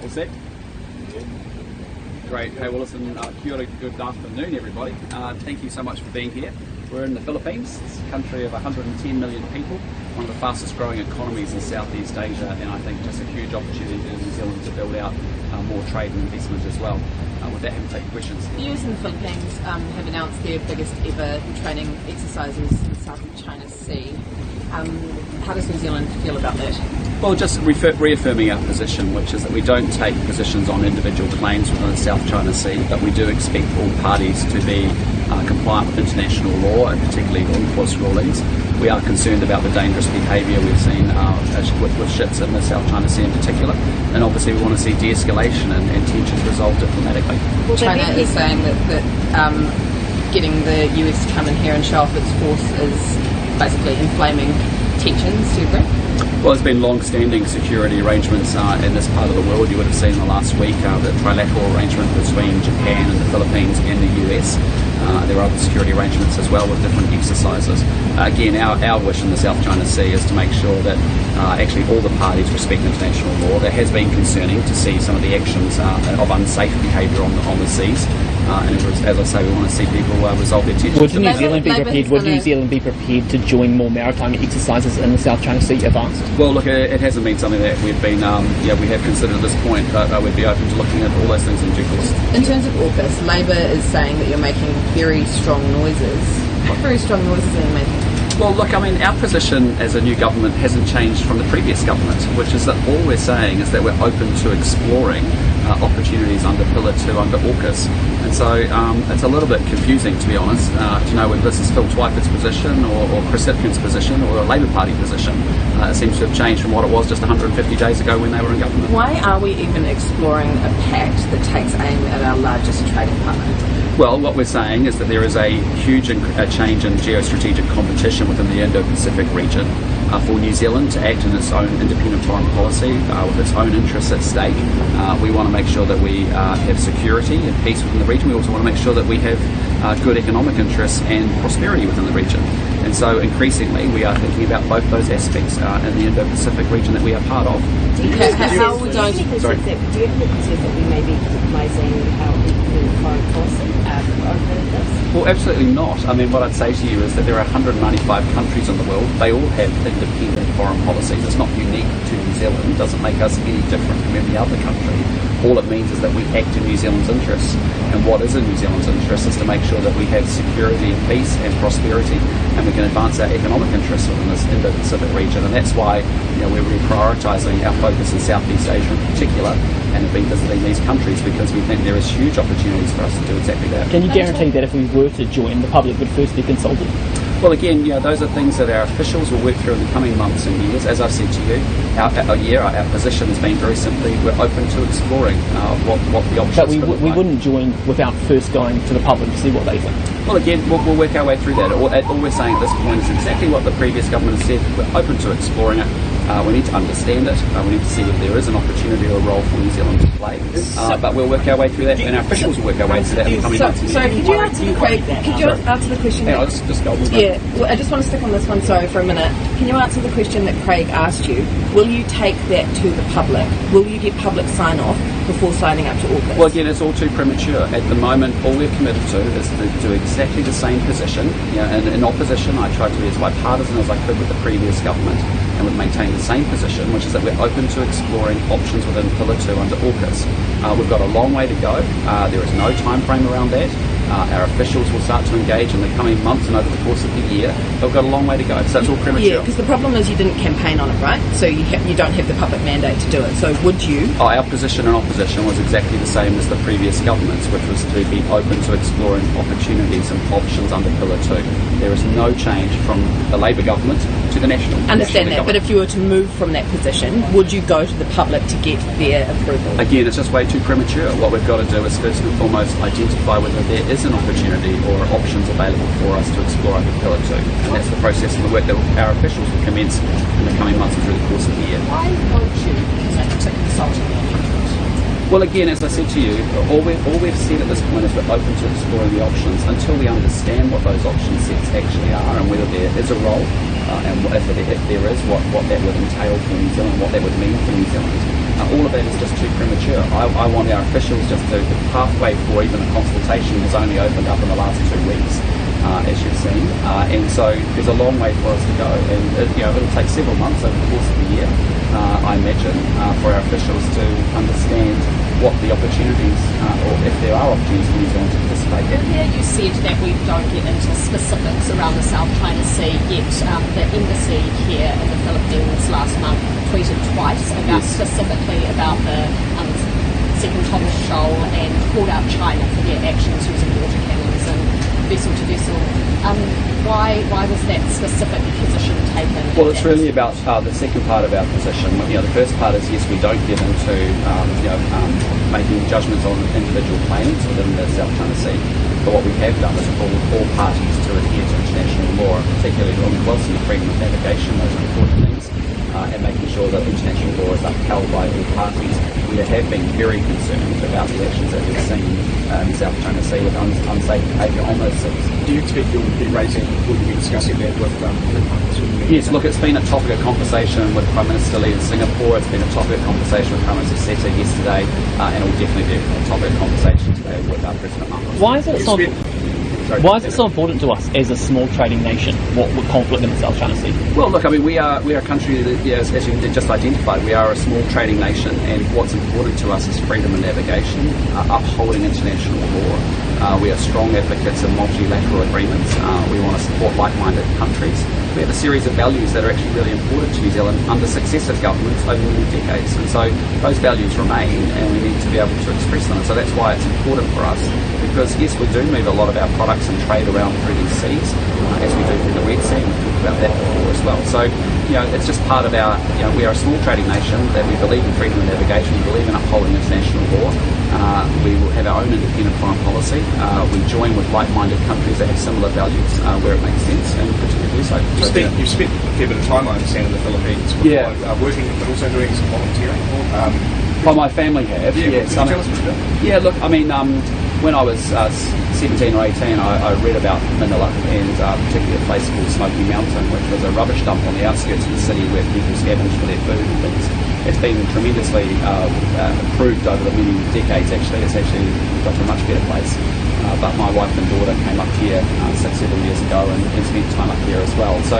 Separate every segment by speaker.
Speaker 1: All set? Great. Hey, well, listen, kia ora, good afternoon, everybody. Thank you so much for being here. We're in the Philippines. It's a country of 110 million people, one of the fastest growing economies in Southeast Asia, and I think just a huge opportunity in New Zealand to build out more trade and investment as well. With that, happy to take questions.
Speaker 2: The US and the Philippines have announced their biggest ever training exercises in the South China Sea. How does New Zealand feel about that?
Speaker 1: Well, just reaffirming our position, which is that we don't take positions on individual claims within the South China Sea, but we do expect all parties to be compliant with international law, and particularly AUKUS rulings. We are concerned about the dangerous behaviour we've seen with ships in the South China Sea in particular, and obviously we want to see de-escalation and tensions resolved diplomatically.
Speaker 2: Well, China is saying that getting the US to come in here and show off its force is basically inflaming tensions. Do you agree?
Speaker 1: Well, there's been long-standing security arrangements in this part of the world. You would have seen in the last week the trilateral arrangement between Japan and the Philippines and the US. There are other security arrangements as well with different exercises. Again, our wish in the South China Sea is to make sure that actually all the parties respect international law. That has been concerning to see some of the actions of unsafe behaviour on the seas. And as I say, we want to see people resolve their tensions.
Speaker 3: Would New Zealand be prepared to join more maritime exercises in the South China Sea advanced?
Speaker 1: Well, look, it hasn't been something that we've been, we have considered at this point, but we'd be open to looking at all those things in due course.
Speaker 2: In terms of AUKUS, Labour is saying that you're making very strong noises. What very strong noises are you making?
Speaker 1: Well, look, I mean, our position as a new government hasn't changed from the previous government, which is that all we're saying is that we're open to exploring opportunities under Pillar 2, under AUKUS. And so it's a little bit confusing, to be honest, to know whether this is Phil Twyford's position or Chris Hipkins' position or a Labour Party position. It seems to have changed from what it was just 150 days ago when they were in government.
Speaker 2: Why are we even exploring a pact that takes aim at our largest trading partner?
Speaker 1: Well, what we're saying is that there is a huge change in geostrategic competition within the Indo-Pacific region. For New Zealand to act in its own independent foreign policy with its own interests at stake. We want to make sure that we have security and peace within the region. We also want to make sure that we have good economic interests and prosperity within the region. And so increasingly we are thinking about both those aspects in the Indo-Pacific region that we are part of.
Speaker 4: Do you have any concerns that we may be compromising our foreign policy over this?
Speaker 1: Well, absolutely not. I mean, what I'd say to you is that there are 195 countries in the world. They all have independent foreign policies. It's not unique to New Zealand. It doesn't make us any different from any other country. All it means is that we act in New Zealand's interests. And what is in New Zealand's interest is to make sure that we have security and peace and prosperity, and we can advance our economic interests within this Indo-Pacific region. And that's why we're reprioritising our focus in Southeast Asia in particular, and have been visiting these countries because we think there is huge opportunities for us to do exactly that.
Speaker 3: Can you guarantee that if we were to join, the public would first be consulted?
Speaker 1: Well, again, those are things that our officials will work through in the coming months and years. As I've said to you, our position has been very simply, we're open to exploring what the options are.
Speaker 3: But we wouldn't join without first going to the public to see what they think.
Speaker 1: Well, again, we'll work our way through that. All we're saying at this point is exactly what the previous government has said. We're open to exploring it. We need to understand it. We need to see if there is an opportunity or a role for New Zealand to play. But we'll work our way through that, and our officials will work our way through that in the coming months.
Speaker 2: Sorry, could you answer the question?
Speaker 1: Yeah, I'll just go with
Speaker 2: that. Yeah, well, I just want to stick on this one, sorry, for a minute. Can you answer the question that Craig asked you? Will you take that to the public? Will you get public sign-off before signing up to AUKUS?
Speaker 1: Well, again, it's all too premature. At the moment, all we're committed to is to do exactly the same position. And in opposition, I tried to be as bipartisan as I could with the previous government, and would maintain the same position, which is that we're open to exploring options within Pillar 2 under AUKUS. We've got a long way to go. There is no time frame around that. Our officials will start to engage in the coming months and over the course of the year. They've got a long way to go, so it's all premature.
Speaker 2: Yeah, because the problem is you didn't campaign on it, right? So you don't have the public mandate to do it. So would you?
Speaker 1: Our position in opposition was exactly the same as the previous government's, which was to be open to exploring opportunities and options under Pillar 2. There is no change from the Labour government to the National government.
Speaker 2: Understand that, but if you were to move from that position, would you go to the public to get their approval?
Speaker 1: Again, it's just way too premature. What we've got to do is first and foremost identify whether there is an opportunity or options available for us to explore under Pillar 2. And that's the process and the work that our officials will commence in the coming months and through the course of the year.
Speaker 2: Why won't you commit to consulting the officials?
Speaker 1: Well, again, as I said to you, all we've said at this point is we're open to exploring the options until we understand what those option sets actually are and whether there is a role and if there is, what that would entail for New Zealand, what that would mean for New Zealand. all of that is just too premature. I want our officials the pathway for even a consultation has only opened up in the last 2 weeks, as you've seen, and so there's a long way for us to go, and it'll take several months over the course of the year, I imagine, for our officials to understand what the opportunities, or if there are opportunities for New Zealand to participate in.
Speaker 5: Earlier you said that we don't get into specifics around the South China Sea, yet the embassy here in the Philippines last month tweeted twice about specifically about the Second Thomas Shoal and called out China for their actions using water cannons and vessel to vessel. Why was that specific position taken?
Speaker 1: Well, it's really about the second part of our position. The first part is, yes, we don't get into making judgments on individual claims within the South China Sea. But what we have done is called all parties to adhere to international law, particularly on Wilson, freedom of navigation, those are important things, and making sure that international law is upheld by all parties. We have been very concerned about the actions that we've seen in the South China Sea with unsafe behaviour on those seas.
Speaker 6: Do you expect you'll be discussing that with the
Speaker 1: Yes, look, it's been a topic of conversation with Prime Minister Lee in Singapore. It's been a topic of conversation with Prime Minister Seta yesterday, and it will definitely be a topic of conversation today with President Marcos.
Speaker 3: Why is it so important to us as a small trading nation? What would conflict in the South China Sea?
Speaker 1: Well, look, I mean, we are a country that, as you just identified, we are a small trading nation, and what's important to us is freedom of navigation, upholding international law. We are strong advocates of multilateral agreements. We want to support like-minded countries. We have a series of values that are actually really important to New Zealand under successive governments over many decades, and so those values remain, and we need to be able to express them. And so that's why it's important for us, because yes, we do move a lot of our products and trade around through these seas, as we do through the Red Sea. We talked about that before as well. So it's just part of our. We are a small trading nation that we believe in freedom of navigation. We believe in upholding international law. We will have our own independent foreign policy. We join with like-minded countries that have similar values where it makes sense, and continue to do so.
Speaker 6: You've spent a fair bit of time, I understand, in the Philippines, working, but also doing some volunteering.
Speaker 1: My family have.
Speaker 6: Could you tell us about that?
Speaker 1: Yeah, look, I mean, when I was 17 or 18, I read about Manila, and particularly a place called Smoky Mountain, which was a rubbish dump on the outskirts of the city where people scavenged for their food and things. It's been tremendously improved over the many decades, actually. It's actually got to a much better place. But my wife and daughter came up here several years ago and spent time up here as well. So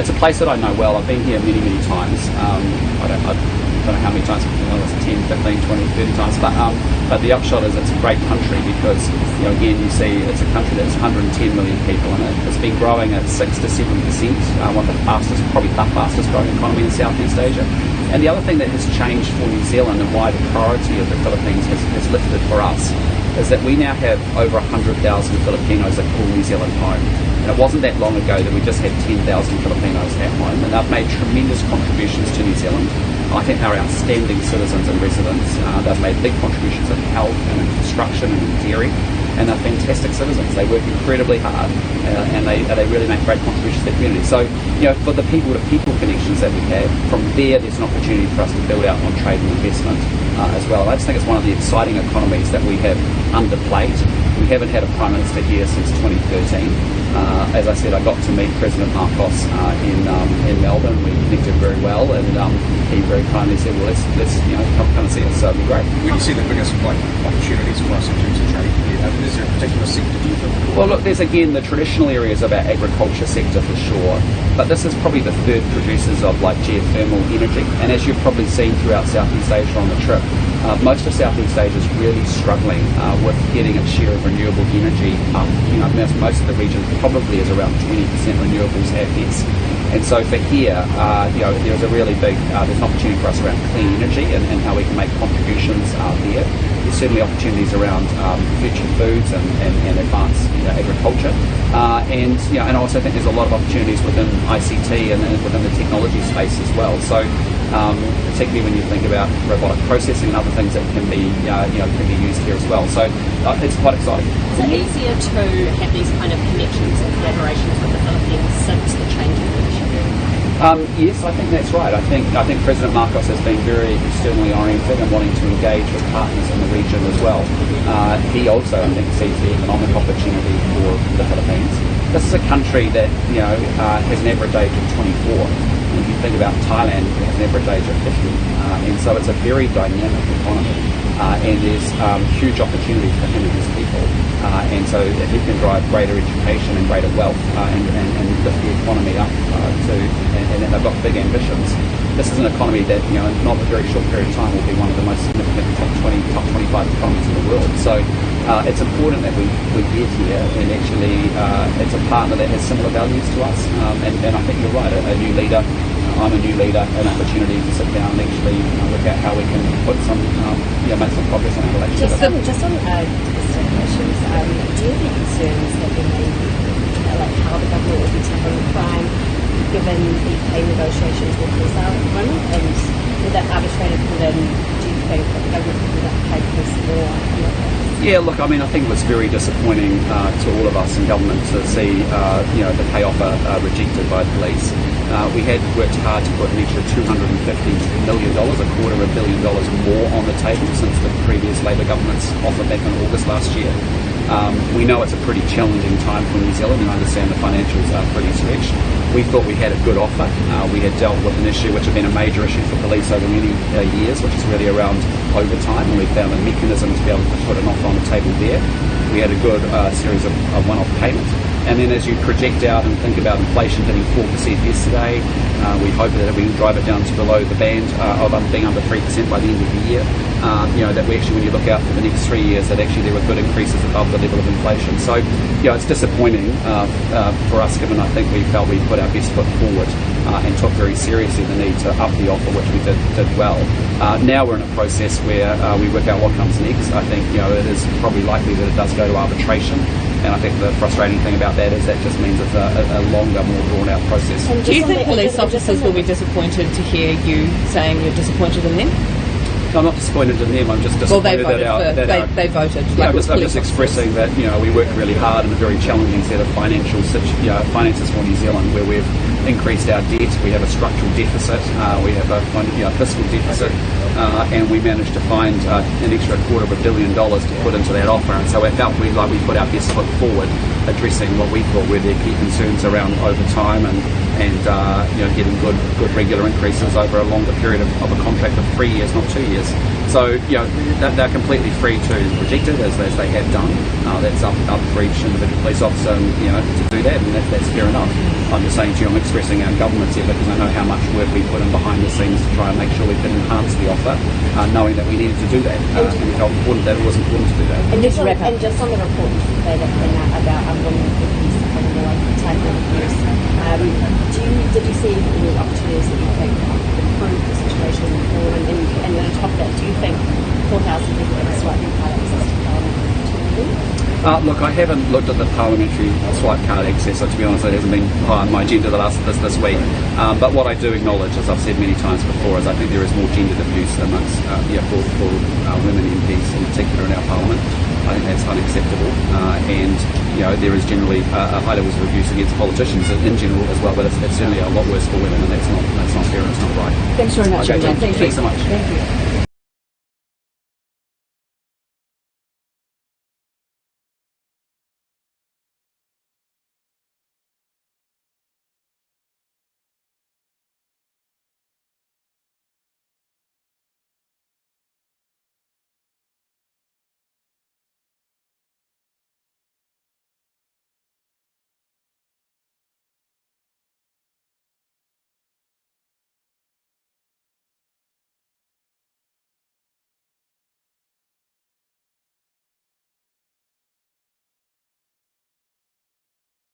Speaker 1: it's a place that I know well. I've been here many, many times. I don't know how many times, 10, 15, 20, 30 times, but the upshot is it's a great country because, again, you see it's a country that's 110 million people in it. It's been growing at 6 to 7%, one of the fastest, probably the fastest growing economy in Southeast Asia. And the other thing that has changed for New Zealand and why the priority of the Philippines has lifted for us is that we now have over 100,000 Filipinos that call New Zealand home. And it wasn't that long ago that we just had 10,000 Filipinos at home, and they've made tremendous contributions to New Zealand. I think they're outstanding citizens and residents. They've made big contributions in health and in construction and in dairy, and they're fantastic citizens. They work incredibly hard, and they really make great contributions to the community. So, for the people-to-people connections that we have, from there's an opportunity for us to build out on trade and investment as well. I just think it's one of the exciting economies that we have underplayed. We haven't had a Prime Minister here since 2013. As I said, I got to meet President Marcos in Melbourne. We connected very well, and he very kindly said, well, let's come and see us, so it'll be great.
Speaker 6: Where do you see the biggest opportunities for us in terms of trade? Is there a particular sector, do you think?
Speaker 1: Well, look, there's again the traditional areas of our agriculture sector for sure, but this is probably the third producers of geothermal energy, and as you've probably seen throughout Southeast Asia on the trip, most of Southeast Asia is really struggling with getting its share of renewable energy up. Most of the region probably is around 20% renewables at best. And so for here, there's a really big, there's an opportunity for us around clean energy and how we can make contributions there. There's certainly opportunities around future foods and advanced agriculture. And I also think there's a lot of opportunities within ICT and within the technology space as well. So particularly when you think about robotic processing and other things that can be used here as well. So it's quite exciting.
Speaker 5: Is it easier to have these kind of connections and collaborations with the Philippines since the change in leadership?
Speaker 1: Yes, I think that's right. I think President Marcos has been very externally oriented and wanting to engage with partners in the region as well. He also, I think, sees the economic opportunity for the Philippines. This is a country that has an average age of 24. If you think about Thailand, we have an average age of 50, and so it's a very dynamic economy, and there's huge opportunity for him and his people. And so if he can drive greater education and greater wealth and lift the economy up and they've got big ambitions, this is an economy that, in not a very short period of time will be one of the most significant top 20, top 25 economies in the world. So it's important that we get here, and actually it's a partner that has similar values to us. And I think you're right, a new leader. I'm a new leader, an opportunity to sit down and actually look at how we can put some, make some progress on our relationship.
Speaker 4: Just on domestic issues, do you have any concerns that there may be, like how the government will be tackling crime, given the pay negotiations with police are at the moment, and with that arbitrated within, do you think that the government could be pay police more?
Speaker 1: Yeah, look, I mean, I think it was very disappointing to all of us in government to see, the pay offer rejected by police. We had worked hard to put an extra $250 million, $250 million more on the table since the previous Labour government's offer back in August last year. We know it's a pretty challenging time for New Zealand, and understand the financials are pretty stretched. We thought we had a good offer. We had dealt with an issue which had been a major issue for police over many years, which is really around overtime, and we found a mechanism to be able to put an offer on the table there. We had a good series of one-off payments. And then as you project out and think about inflation hitting 4% yesterday, we hope that we can drive it down to below the band of being under 3% by the end of the year. That we actually, when you look out for the next 3 years, that actually there were good increases above the level of inflation. So, it's disappointing for us, given I think we felt we put our best foot forward and took very seriously the need to up the offer, which we did well. Now we're in a process where we work out what comes next. I think, it is probably likely that it does go to arbitration. And I think the frustrating thing about that is that just means it's a longer, more drawn-out process.
Speaker 2: Do you think police officers will be disappointed to hear you saying you're disappointed in them?
Speaker 1: I'm not disappointed in them. I'm just disappointed
Speaker 2: they voted.
Speaker 1: I'm just expressing that we worked really hard in a very challenging set of finances for New Zealand, where we've increased our debt. We have a structural deficit. We have a fiscal deficit, and we managed to find an extra $250 million to put into that offer. And so it felt we put our best foot forward, addressing what we thought were their key concerns around overtime and getting good regular increases over a longer period of a contract of 3 years, not 2 years. So they're completely free to reject it, as they have done. That's up for each individual police officer, to do that, and that's fair enough. I'm just saying to you, I'm expressing our government's effort, because I know how much work we put in behind the scenes to try and make sure we could enhance the offer, knowing that we needed to do that, and we felt important that it was important to do that.
Speaker 4: And just on the report that came out about women with peace and more time of abuse, did you see any opportunities that you think could improve the situation for women? And on top of that, do you think 4,000 people have swiped card access to Parliament?
Speaker 1: Look, I haven't looked at the parliamentary swipe card access, so to be honest, it hasn't been high on my agenda this week. But what I do acknowledge, as I've said many times before, is I think there is more gendered abuse amongst for women MPs in particular in our Parliament. I think that's unacceptable, and there is generally high levels of abuse against politicians in general as well. But it's certainly a lot worse for women, and that's not fair and it's not right.
Speaker 2: Thanks very much.
Speaker 1: Okay, thanks so much.
Speaker 2: Thank you.